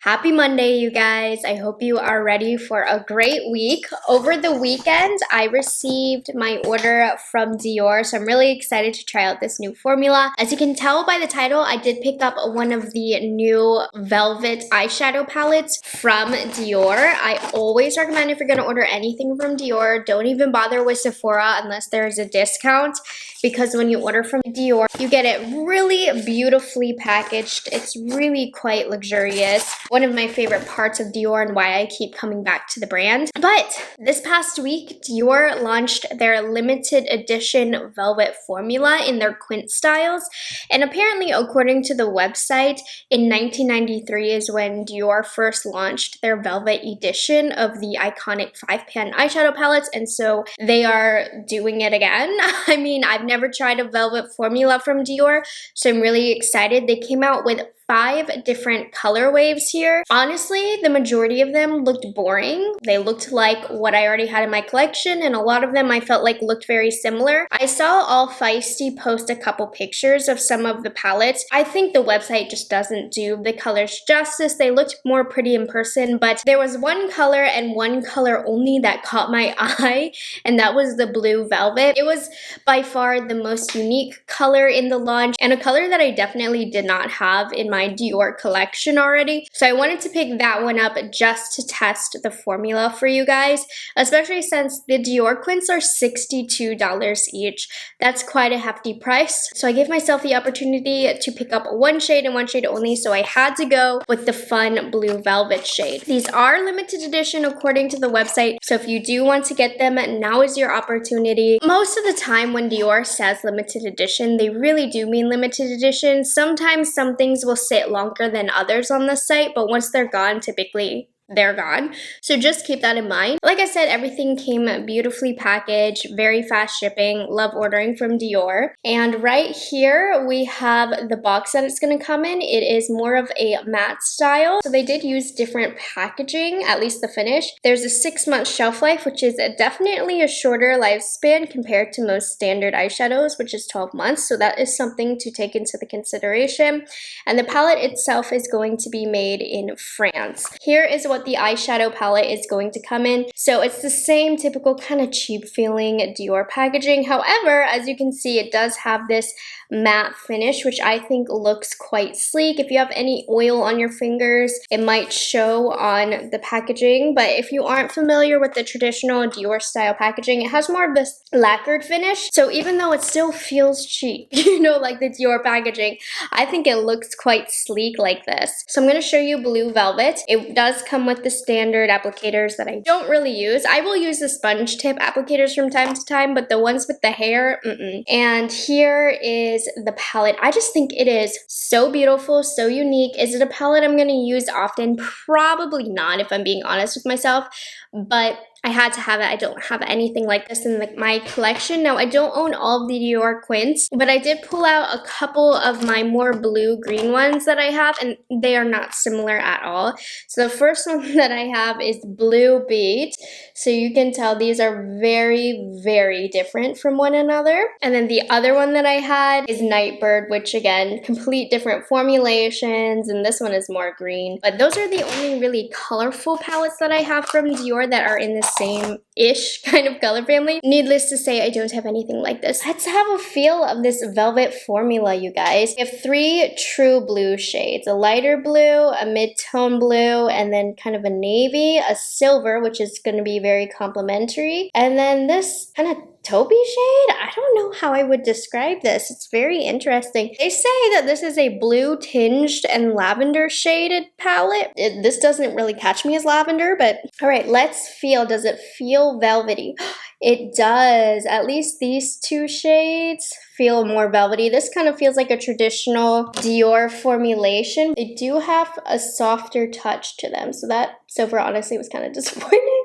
Happy Monday, you guys. I hope you are ready for a great week. Over the weekend, I received my order from DIOR, so I'm really excited to try out this new formula. As you can tell by the title, I did pick up one of the new velvet eyeshadow palettes from DIOR. I always recommend if you're going to order anything from DIOR, don't even bother with Sephora unless there is a discount, because when you order from DIOR, you get it really beautifully packaged. It's really quite luxurious. One of my favorite parts of DIOR and why I keep coming back to the brand. But this past week, DIOR launched their limited edition velvet formula in their quint styles. And apparently, according to the website, in 1993 is when DIOR first launched their velvet edition of the iconic 5-pan eyeshadow palettes. And so they are doing it again. I mean, I've never tried a velvet formula from DIOR, so I'm really excited. They came out with 5 different color waves here. Honestly, the majority of them looked boring. They looked like what I already had in my collection, and a lot of them I felt like looked very similar. I saw All Feisty post a couple pictures of some of the palettes. I think the website just doesn't do the colors justice. They looked more pretty in person, but there was one color and one color only that caught my eye, and that was the blue velvet. It was by far the most unique color in the launch, and a color that I definitely did not have in my DIOR collection already. So I wanted to pick that one up just to test the formula for you guys, especially since the DIOR quints are $62 each. That's quite a hefty price. So I gave myself the opportunity to pick up one shade and one shade only, so I had to go with the fun blue velvet shade. These are limited edition according to the website, so if you do want to get them, now is your opportunity. Most of the time when DIOR says limited edition, they really do mean limited edition. Sometimes some things will sit longer than others on the site, but once they're gone, typically they're gone. So just keep that in mind. Like I said, everything came beautifully packaged, very fast shipping. Love ordering from DIOR. And right here we have the box that it's going to come in. It is more of a matte style. So they did use different packaging, at least the finish. There's a 6-month shelf life, which is definitely a shorter lifespan compared to most standard eyeshadows, which is 12 months. So that is something to take into the consideration. And the palette itself is going to be made in France. Here is what the eyeshadow palette is going to come in. So it's the same typical kind of cheap feeling DIOR packaging. However, as you can see, it does have this matte finish, which I think looks quite sleek. If you have any oil on your fingers, it might show on the packaging. But if you aren't familiar with the traditional DIOR style packaging, it has more of this lacquered finish. So even though it still feels cheap, like the DIOR packaging, I think it looks quite sleek like this. So I'm going to show you blue velvet. It does come with the standard applicators that I don't really use. I will use the sponge tip applicators from time to time, but the ones with the hair, And here is the palette. I just think it is so beautiful, so unique. Is it a palette I'm going to use often? Probably not, if I'm being honest with myself, but I had to have it. I don't have anything like this in my collection. Now, I don't own all of the DIOR quints, but I did pull out a couple of my more blue-green ones that I have, and they are not similar at all. So the first one that I have is Blue Beat. So you can tell these are very, very different from one another. And then the other one that I had is Nightbird, which again, complete different formulations, and this one is more green. But those are the only really colorful palettes that I have from DIOR that are in this same-ish kind of color family. Needless to say, I don't have anything like this. Let's have a feel of this velvet formula, you guys. We have 3 true blue shades, a lighter blue, a mid-tone blue, and then kind of a navy, a silver, which is going to be very complementary, and then this kind of taupey shade. I don't know how I would describe this. It's very interesting. They say that this is a blue tinged and lavender shaded palette. This doesn't really catch me as lavender, but all right, let's feel. Does it feel velvety? It does. At least these 2 shades feel more velvety. This kind of feels like a traditional DIOR formulation. They do have a softer touch to them, so that so far honestly was kind of disappointing.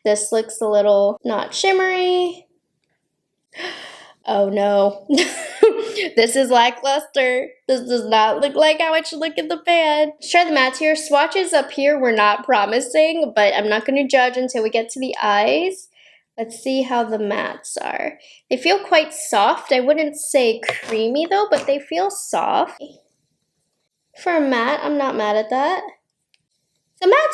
This looks a little not shimmery. Oh no. This is lackluster. This does not look like how it should look in the pan. Let's try the mattes here. Swatches up here were not promising, but I'm not going to judge until we get to the eyes. Let's see how the mattes are. They feel quite soft. I wouldn't say creamy though, but they feel soft. For a matte, I'm not mad at that.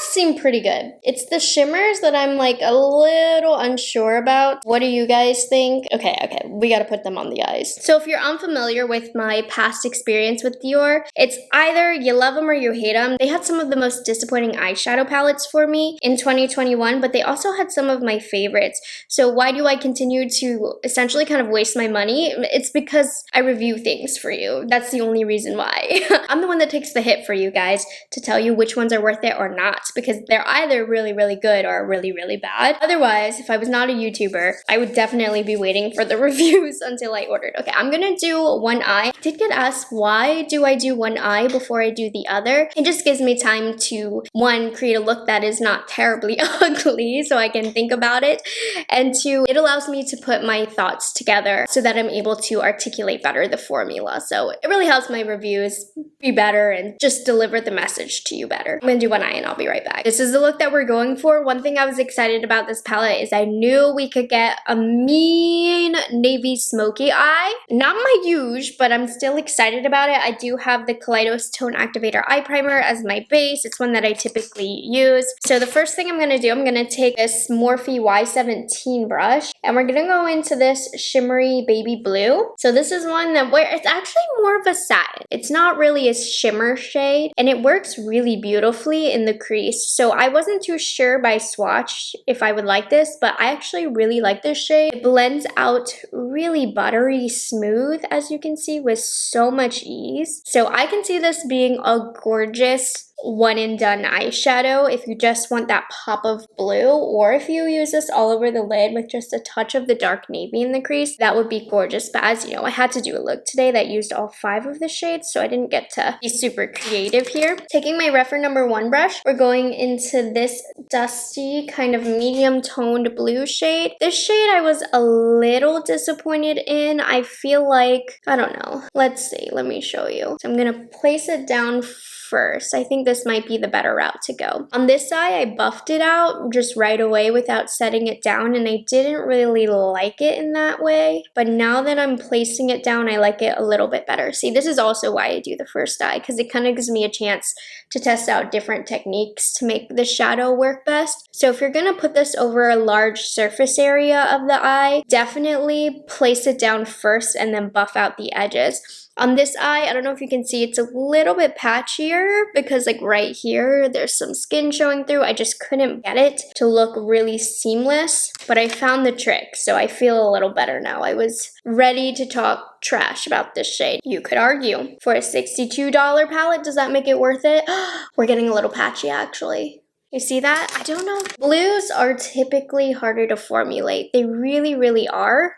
palettes seem pretty good. It's the shimmers that I'm like a little unsure about. What do you guys think? Okay, we gotta put them on the eyes. So if you're unfamiliar with my past experience with Dior, it's either you love them or you hate them. They had some of the most disappointing eyeshadow palettes for me in 2021, but they also had some of my favorites. So why do I continue to essentially kind of waste my money? It's because I review things for you. That's the only reason why. I'm the one that takes the hit for you guys to tell you which ones are worth it or not, because they're either really, really good or really, really bad. Otherwise, if I was not a YouTuber, I would definitely be waiting for the reviews until I ordered. Okay, I'm gonna do one eye. I did get asked, why do I do one eye before I do the other? It just gives me time to, one, create a look that is not terribly ugly so I can think about it, and two, it allows me to put my thoughts together so that I'm able to articulate better the formula. So it really helps my reviews be better and just deliver the message to you better. I'm gonna do one eye and I'll be right back. This is the look that we're going for. One thing I was excited about this palette is I knew we could get a mean navy smoky eye. Not my huge, but I'm still excited about it. I do have the Kaleidos Tone Activator Eye Primer as my base. It's one that I typically use. So the first thing I'm gonna do, I'm gonna take this Morphe Y17 brush and we're gonna go into this shimmery baby blue. So this is one that where it's actually more of a satin. It's not really a shimmer shade and it works really beautifully in the crease. So I wasn't too sure by swatch if I would like this, but I actually really like this shade. It blends out really buttery smooth, as you can see, with so much ease. So I can see this being a gorgeous one and done eyeshadow if you just want that pop of blue, or if you use this all over the lid with just a touch of the dark navy in the crease, that would be gorgeous. But as you know, I had to do a look today that used all 5 of the shades, so I didn't get to be super creative here. Taking my Rephr #1 brush, we're going into this dusty kind of medium toned blue shade. This shade I was a little disappointed in. I feel like, I don't know. Let's see, let me show you. So I'm gonna place it down first. I think this might be the better route to go. On this eye, I buffed it out just right away without setting it down, and I didn't really like it in that way. But now that I'm placing it down, I like it a little bit better. See, this is also why I do the first eye, because it kind of gives me a chance to test out different techniques to make the shadow work best. So if you're gonna put this over a large surface area of the eye, definitely place it down first and then buff out the edges. On this eye, I don't know if you can see, it's a little bit patchier because like right here, there's some skin showing through. I just couldn't get it to look really seamless, but I found the trick, so I feel a little better now. I was ready to talk trash about this shade. You could argue. For a $62 palette, does that make it worth it? We're getting a little patchy actually. You see that? I don't know. Blues are typically harder to formulate. They really, really are.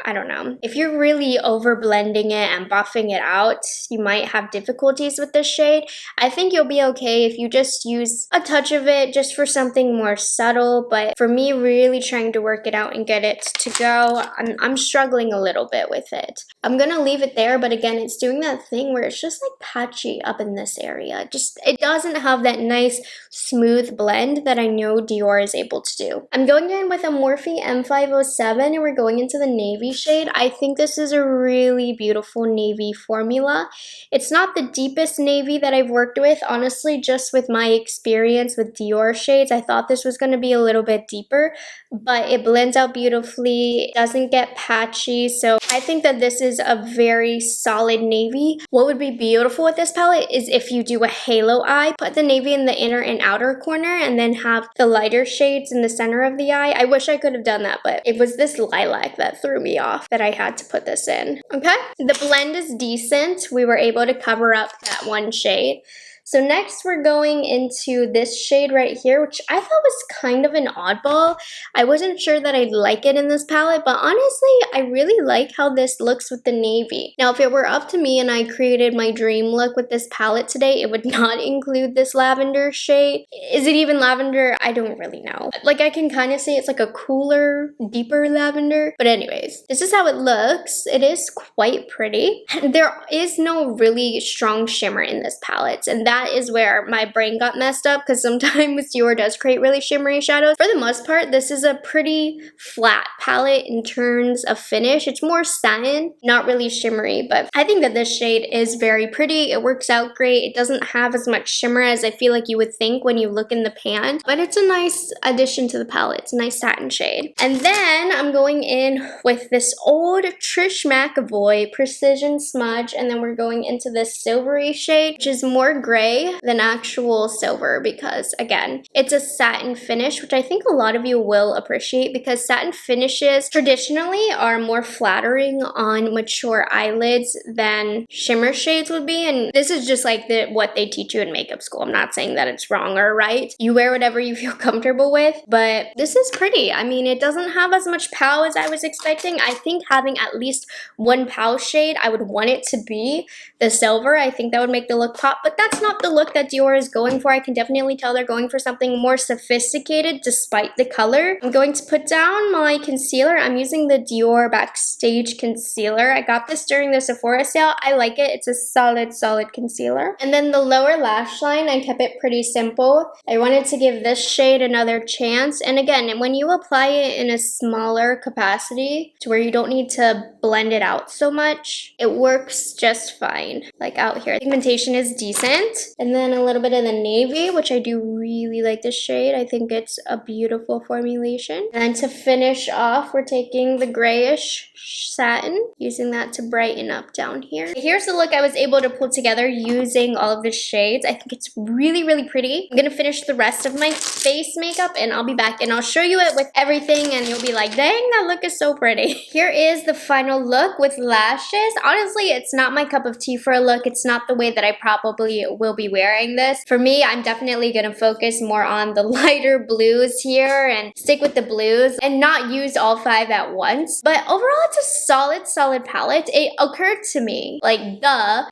I don't know. If you're really over blending it and buffing it out, you might have difficulties with this shade. I think you'll be okay if you just use a touch of it just for something more subtle, but for me, really trying to work it out and get it to go, I'm struggling a little bit with it. I'm gonna leave it there, but again, it's doing that thing where it's just like patchy up in this area. It doesn't have that nice smooth blend that I know Dior is able to do. I'm going in with a Morphe M507 and we're going into the navy shade. I think this is a really beautiful navy formula. It's not the deepest navy that I've worked with. Honestly, just with my experience with Dior shades, I thought this was going to be a little bit deeper, but it blends out beautifully. It doesn't get patchy, so I think that this is a very solid navy. What would be beautiful with this palette is if you do a halo eye, put the navy in the inner and outer corner, and then have the lighter shades in the center of the eye. I wish I could have done that, but it was this lilac that threw me off that I had to put this in. Okay, the blend is decent. We were able to cover up that one shade. So next we're going into this shade right here, which I thought was kind of an oddball. I wasn't sure that I'd like it in this palette, but honestly, I really like how this looks with the navy. Now, if it were up to me and I created my dream look with this palette today, it would not include this lavender shade. Is it even lavender? I don't really know. Like, I can kind of say it's like a cooler, deeper lavender. But anyways, this is how it looks. It is quite pretty. There is no really strong shimmer in this palette, and that is where my brain got messed up, because sometimes Dior does create really shimmery shadows. For the most part, this is a pretty flat palette in terms of finish. It's more satin, not really shimmery, but I think that this shade is very pretty. It works out great. It doesn't have as much shimmer as I feel like you would think when you look in the pan, but it's a nice addition to the palette. It's a nice satin shade. And then I'm going in with this old Trish McAvoy Precision Smudge, and then we're going into this silvery shade, which is more gray than actual silver, because again, it's a satin finish, which I think a lot of you will appreciate, because satin finishes traditionally are more flattering on mature eyelids than shimmer shades would be. And this is just like what they teach you in makeup school. I'm not saying that it's wrong or right. You wear whatever you feel comfortable with, but this is pretty. I mean, it doesn't have as much pow as I was expecting. I think having at least one pow shade, I would want it to be the silver. I think that would make the look pop, but that's not the look that Dior is going for. I can definitely tell they're going for something more sophisticated despite the color. I'm going to put down my concealer. I'm using the Dior Backstage Concealer. I got this during the Sephora sale. I like it. It's a solid concealer. And then the lower lash line, I kept it pretty simple. I wanted to give this shade another chance. And again, when you apply it in a smaller capacity to where you don't need to blend it out so much, it works just fine. Like out here, pigmentation is decent. And then a little bit of the navy, which I do really like this shade. I think it's a beautiful formulation. And to finish off, we're taking the grayish satin, using that to brighten up down here. Here's the look I was able to pull together using all of the shades. I think it's really pretty. I'm gonna finish the rest of my face makeup and I'll be back and I'll show you it with everything and you'll be like, dang, that look is so pretty. Here is the final look with lashes. Honestly, it's not my cup of tea for a look. It's not the way that I probably will be wearing this. For me, I'm definitely gonna focus more on the lighter blues here and stick with the blues and not use all 5 at once. But overall, it's a solid palette. It occurred to me, like,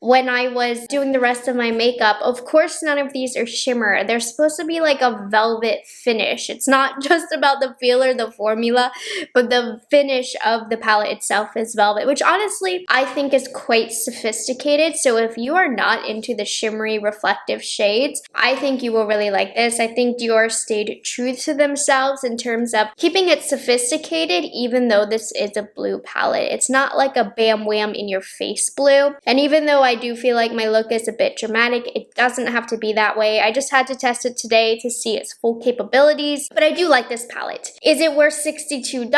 when I was doing the rest of my makeup, of course, none of these are shimmer. They're supposed to be like a velvet finish. It's not just about the feel or the formula, but the finish of the palette itself is velvet, which honestly, I think is quite sophisticated. So if you are not into the shimmery reflective shades, I think you will really like this. I think Dior stayed true to themselves in terms of keeping it sophisticated, even though this is a blue palette. It's not like a bam wham in your face blue. And even though I do feel like my look is a bit dramatic, it doesn't have to be that way. I just had to test it today to see its full capabilities, but I do like this palette. Is it worth $62?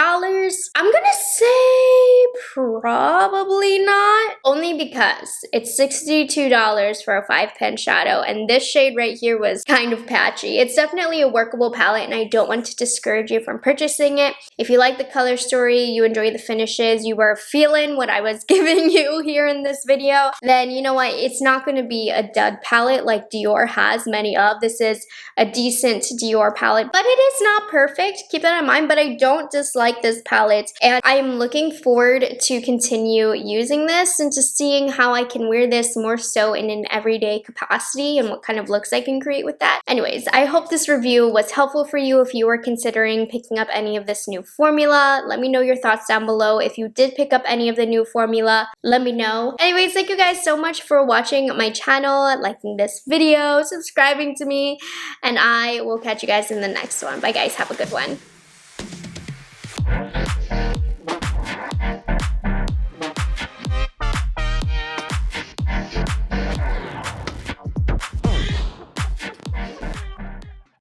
I'm gonna say probably not, only because it's $62 for a 5-pen shadow, and this shade right here was kind of patchy. It's definitely a workable palette, and I don't want to discourage you from purchasing it. If you like the color story, you enjoy the finishes, you were feeling what I was giving you here in this video, then you know what, it's not going to be a dud palette like Dior has many of. This is a decent Dior palette, but it is not perfect. Keep that in mind, but I don't dislike this palette, and I'm looking forward to continue using this and just seeing how I can wear this more so in an everyday capacity and what kind of looks I can create with that. Anyways, I hope this review was helpful for you if you were considering picking up any of this new formula. Let me know your thoughts down below. If you did pick up any of the new formula, let me know. Anyways, thank you guys so much for watching my channel, liking this video, subscribing to me, and I will catch you guys in the next one. Bye guys, have a good one.